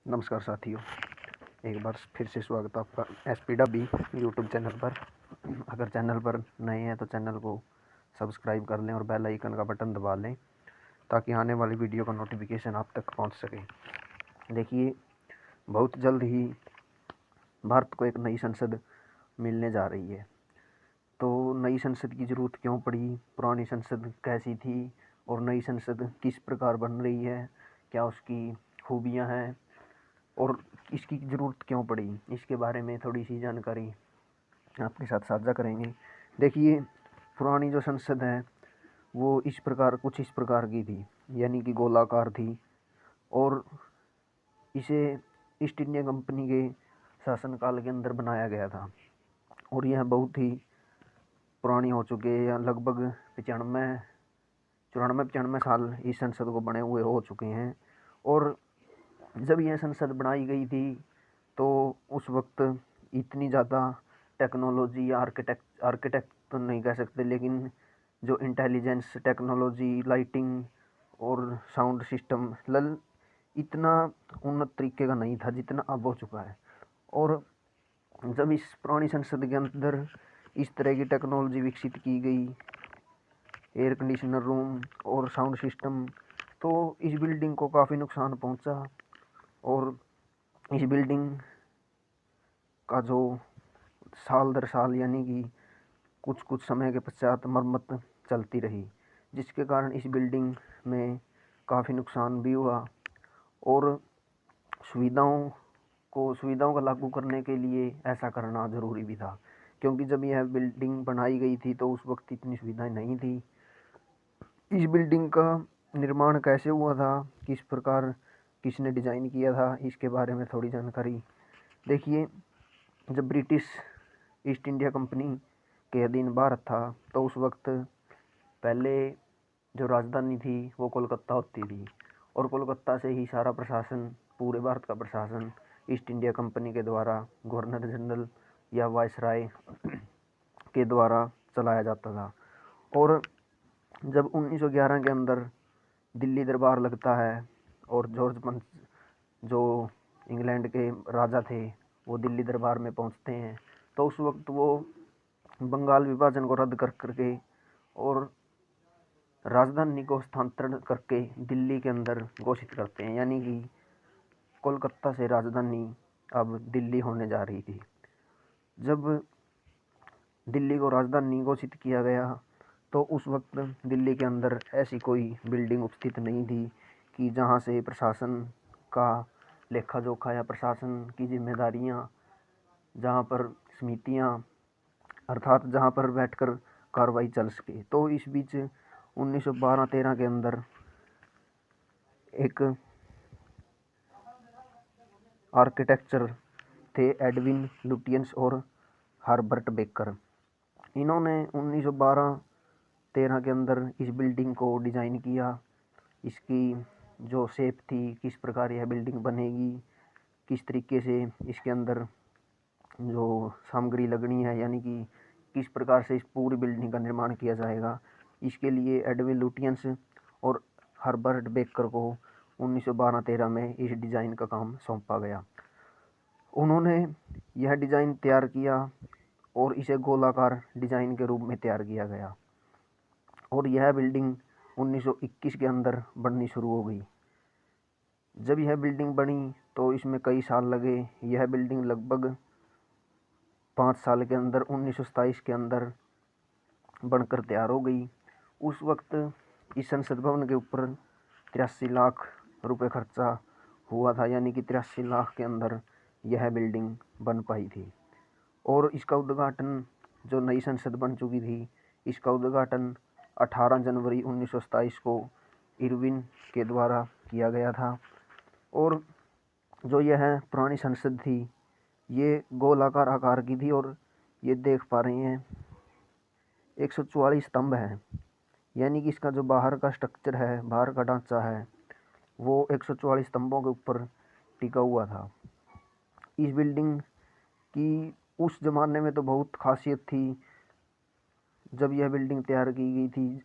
नमस्कार साथियों, एक बार फिर से स्वागत है आपका एसपीडब्ल्यू यूट्यूब चैनल पर। अगर चैनल पर नए हैं तो चैनल को सब्सक्राइब कर लें और बेल आइकन का बटन दबा लें ताकि आने वाली वीडियो का नोटिफिकेशन आप तक पहुंच सके। देखिए, बहुत जल्द ही भारत को एक नई संसद मिलने जा रही है। तो नई संसद की ज़रूरत क्यों पड़ी, पुरानी संसद कैसी थी और नई संसद किस प्रकार बन रही है, क्या उसकी खूबियाँ हैं और इसकी ज़रूरत क्यों पड़ी, इसके बारे में थोड़ी सी जानकारी आपके साथ साझा करेंगे। देखिए, पुरानी जो संसद है वो कुछ इस प्रकार की थी, यानी कि गोलाकार थी और इसे ईस्ट इंडिया कंपनी के शासनकाल के अंदर बनाया गया था और यह बहुत ही पुरानी हो चुकी है, या लगभग 95 साल इस संसद को बने हुए हो चुके हैं। और जब यह संसद बनाई गई थी तो उस वक्त इतनी ज़्यादा टेक्नोलॉजी या आर्किटेक्ट तो नहीं कह सकते, लेकिन जो इंटेलिजेंस टेक्नोलॉजी, लाइटिंग और साउंड सिस्टम इतना उन्नत तरीके का नहीं था जितना अब हो चुका है। और जब इस पुरानी संसद के अंदर इस तरह की टेक्नोलॉजी विकसित की गई, एयर कंडीशनर रूम और साउंड सिस्टम, तो इस बिल्डिंग को काफ़ी नुकसान पहुंचा और इस बिल्डिंग का जो साल दर साल यानी कि कुछ कुछ समय के पश्चात मरम्मत चलती रही, जिसके कारण इस बिल्डिंग में काफ़ी नुकसान भी हुआ। और सुविधाओं का लागू करने के लिए ऐसा करना ज़रूरी भी था, क्योंकि जब यह बिल्डिंग बनाई गई थी तो उस वक्त इतनी सुविधाएं नहीं थी। इस बिल्डिंग का निर्माण कैसे हुआ था, किस प्रकार किसने डिज़ाइन किया था, इसके बारे में थोड़ी जानकारी। देखिए, जब ब्रिटिश ईस्ट इंडिया कंपनी के अधीन भारत था तो उस वक्त पहले जो राजधानी थी वो कोलकाता होती थी और कोलकाता से ही सारा प्रशासन, पूरे भारत का प्रशासन ईस्ट इंडिया कंपनी के द्वारा गवर्नर जनरल या वायसराय के द्वारा चलाया जाता था। और जब 1911 के अंदर दिल्ली दरबार लगता है और जॉर्ज पंच जो इंग्लैंड के राजा थे वो दिल्ली दरबार में पहुंचते हैं, तो उस वक्त वो बंगाल विभाजन को रद्द कर करके और राजधानी को स्थानांतरण करके दिल्ली के अंदर घोषित करते हैं, यानी कि कोलकाता से राजधानी अब दिल्ली होने जा रही थी। जब दिल्ली को राजधानी घोषित किया गया तो उस वक्त दिल्ली के अंदर ऐसी कोई बिल्डिंग उपस्थित नहीं थी कि जहां से प्रशासन का लेखा जोखा या प्रशासन की जिम्मेदारियां, जहां पर समितियां अर्थात जहां पर बैठकर कार्रवाई चल सके। तो इस बीच 1912-13 के अंदर एक आर्किटेक्चर थे एडविन लुटियंस और हर्बर्ट बेकर। इन्होंने 1912-13 के अंदर इस बिल्डिंग को डिज़ाइन किया। इसकी जो शेप थी, किस प्रकार यह बिल्डिंग बनेगी, किस तरीके से इसके अंदर जो सामग्री लगनी है, यानी कि किस प्रकार से इस पूरी बिल्डिंग का निर्माण किया जाएगा, इसके लिए एडविन लुटियंस और हर्बर्ट बेकर को 1912-13 में इस डिज़ाइन का काम सौंपा गया। उन्होंने यह डिज़ाइन तैयार किया और इसे गोलाकार डिज़ाइन के रूप में तैयार किया गया और यह बिल्डिंग 1921 के अंदर बननी शुरू हो गई। जब यह बिल्डिंग बनी तो इसमें कई साल लगे। यह बिल्डिंग लगभग 5 साल के अंदर 1927 के अंदर बनकर तैयार हो गई। उस वक्त इस संसद भवन के ऊपर 83 लाख रुपए खर्चा हुआ था, यानी कि 83 लाख के अंदर यह बिल्डिंग बन पाई थी। और इसका उद्घाटन, जो नई संसद बन चुकी थी, इसका उद्घाटन 18 जनवरी 1927 को इरविन के द्वारा किया गया था। और जो यह पुरानी संसद थी ये गोलाकार आकार की थी और ये देख पा रहे हैं 144 स्तंभ हैं, यानी कि इसका जो बाहर का स्ट्रक्चर है, बाहर का ढांचा है, वो 144 स्तंभों के ऊपर टिका हुआ था। इस बिल्डिंग की उस ज़माने में तो बहुत खासियत थी। जब यह बिल्डिंग तैयार की गई थी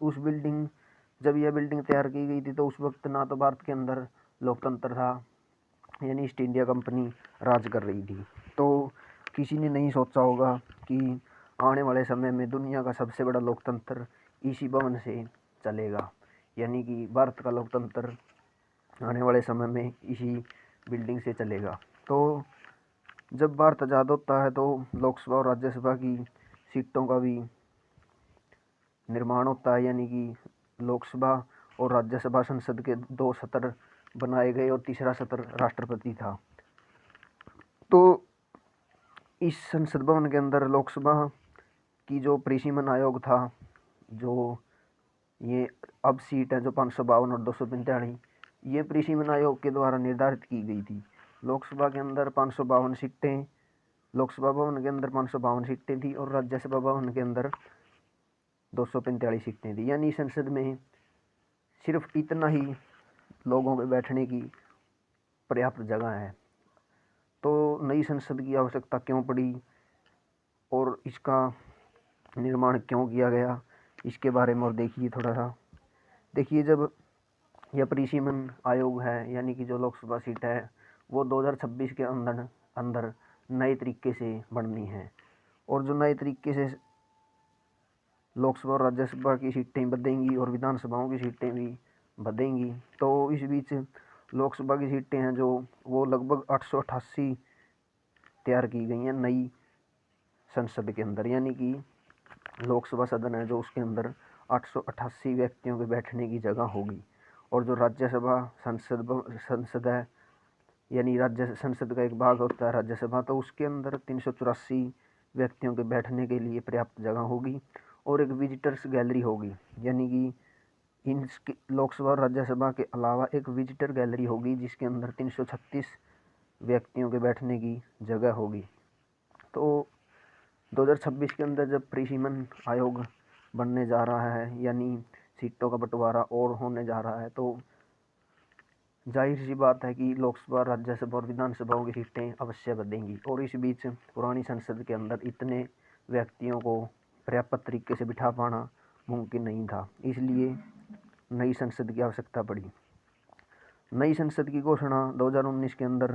जब यह बिल्डिंग तैयार की गई थी तो उस वक्त ना तो भारत के अंदर लोकतंत्र था यानी ईस्ट इंडिया कंपनी राज कर रही थी। तो किसी ने नहीं सोचा होगा कि आने वाले समय में दुनिया का सबसे बड़ा लोकतंत्र इसी भवन से चलेगा, यानी कि भारत का लोकतंत्र आने वाले समय में इसी बिल्डिंग से चलेगा। तो जब भारत आज़ाद होता है तो लोकसभा और राज्यसभा की सीटों का भी निर्माण होता है, यानी कि लोकसभा और राज्यसभा संसद के 2 सत्र बनाए गए और तीसरा सत्र राष्ट्रपति था। तो इस संसद भवन के अंदर लोकसभा की जो परिसीमन आयोग था, जो ये अब सीट है जो 552 और 245, ये परिसीमन आयोग के द्वारा निर्धारित की गई थी। लोकसभा के अंदर 552 सीटें, लोकसभा भवन के अंदर 552 सीटें थी और राज्यसभा भवन के अंदर 245 सीटें थी, यानी संसद में सिर्फ इतना ही लोगों के बैठने की पर्याप्त जगह है। तो नई संसद की आवश्यकता क्यों पड़ी और इसका निर्माण क्यों किया गया, इसके बारे में और देखिए थोड़ा सा। देखिए, जब यह परिसीमन आयोग है, यानी कि जो लोकसभा सीट है, वो 2026 के अंदर नए तरीके से बननी है। और जो नए तरीके से लोकसभा और राज्यसभा की सीटें बदलेंगी और विधानसभाओं की सीटें भी बदलेंगी। तो इस बीच लोकसभा की सीटें हैं जो वो लगभग 888 तैयार की गई हैं नई संसद के अंदर, यानी कि लोकसभा सदन है जो उसके अंदर 888 व्यक्तियों के बैठने की जगह होगी। और जो राज्यसभा संसद है, यानी राज्य संसद का एक भाग होता है राज्यसभा, तो उसके अंदर 384 व्यक्तियों के बैठने के लिए पर्याप्त जगह होगी। और एक विजिटर्स गैलरी होगी, यानी कि इन लोकसभा और राज्यसभा के अलावा एक विजिटर गैलरी होगी जिसके अंदर 336 व्यक्तियों के बैठने की जगह होगी। तो 2026 के अंदर जब परिसीमन आयोग बनने जा रहा है, यानी सीटों का बंटवारा और होने जा रहा है, तो जाहिर सी बात है कि लोकसभा, राज्यसभा और विधानसभाओं की सीटें अवश्य बदलेंगी। और इस बीच पुरानी संसद के अंदर इतने व्यक्तियों को पर्याप्त तरीके से बिठा पाना मुमकिन नहीं था, इसलिए नई संसद की आवश्यकता पड़ी। नई संसद की घोषणा 2019 के अंदर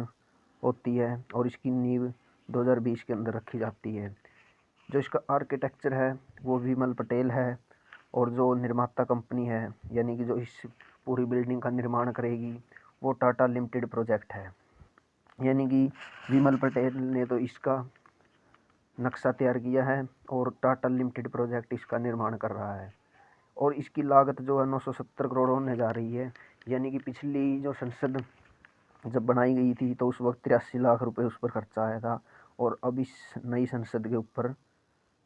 होती है और इसकी नींव 2020 के अंदर रखी जाती है। जो इसका आर्किटेक्चर है वो विमल पटेल है, और जो निर्माता कंपनी है, यानी कि जो इस पूरी बिल्डिंग का निर्माण करेगी, वो टाटा लिमिटेड प्रोजेक्ट है। यानी कि विमल पटेल ने तो इसका नक्शा तैयार किया है और टाटा लिमिटेड प्रोजेक्ट इसका निर्माण कर रहा है। और इसकी लागत जो है 970 करोड़ होने जा रही है, यानी कि पिछली जो संसद जब बनाई गई थी तो उस वक्त 83 लाख रुपए उस पर खर्चा आया था, और अब इस नई संसद के ऊपर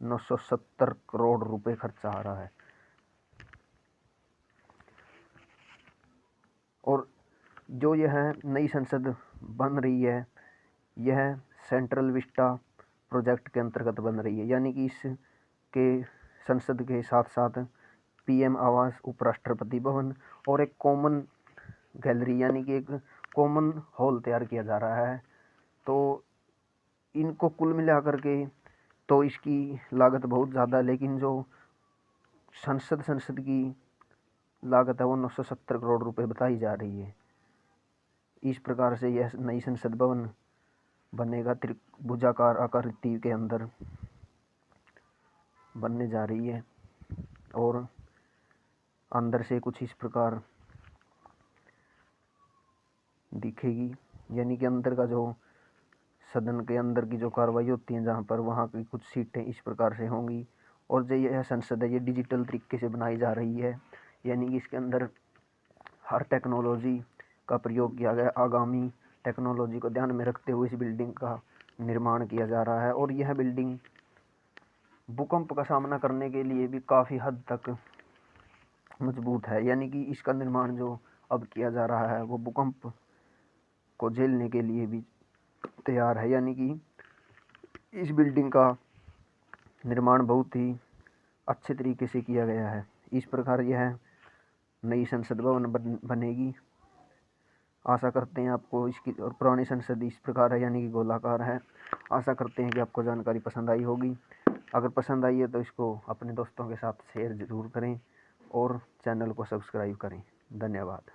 970 करोड़ रुपए खर्चा आ रहा है। और जो यह नई संसद बन रही है, यह सेंट्रल विस्टा प्रोजेक्ट के अंतर्गत बन रही है, यानी कि इसके संसद के साथ साथ पीएम आवास, उपराष्ट्रपति भवन और एक कॉमन गैलरी, यानी कि एक कॉमन हॉल तैयार किया जा रहा है। तो इनको कुल मिलाकर के तो इसकी लागत बहुत ज़्यादा है, लेकिन जो संसद की लागत है वो 970 करोड़ रुपए बताई जा रही है। इस प्रकार से यह नई संसद भवन बनेगा, त्रिभुजाकार आकृति के अंदर बनने जा रही है और अंदर से कुछ इस प्रकार दिखेगी, यानी कि अंदर का जो सदन के अंदर की जो कार्रवाई होती है जहाँ पर, वहाँ की कुछ सीटें इस प्रकार से होंगी। और जो यह संसद है ये डिजिटल तरीके से बनाई जा रही है, यानी कि इसके अंदर हर टेक्नोलॉजी का प्रयोग किया गया। आगामी टेक्नोलॉजी को ध्यान में रखते हुए इस बिल्डिंग का निर्माण किया जा रहा है। और यह बिल्डिंग भूकंप का सामना करने के लिए भी काफ़ी हद तक मजबूत है, यानी कि इसका निर्माण जो अब किया जा रहा है वो भूकंप को झेलने के लिए भी तैयार है, यानी कि इस बिल्डिंग का निर्माण बहुत ही अच्छे तरीके से किया गया है। इस प्रकार यह नई संसद भवन बनेगी। आशा करते हैं आपको इसकी, और पुरानी संसद इस प्रकार है, यानी कि गोलाकार है। आशा करते हैं कि आपको जानकारी पसंद आई होगी। अगर पसंद आई है तो इसको अपने दोस्तों के साथ शेयर ज़रूर करें और चैनल को सब्सक्राइब करें। धन्यवाद।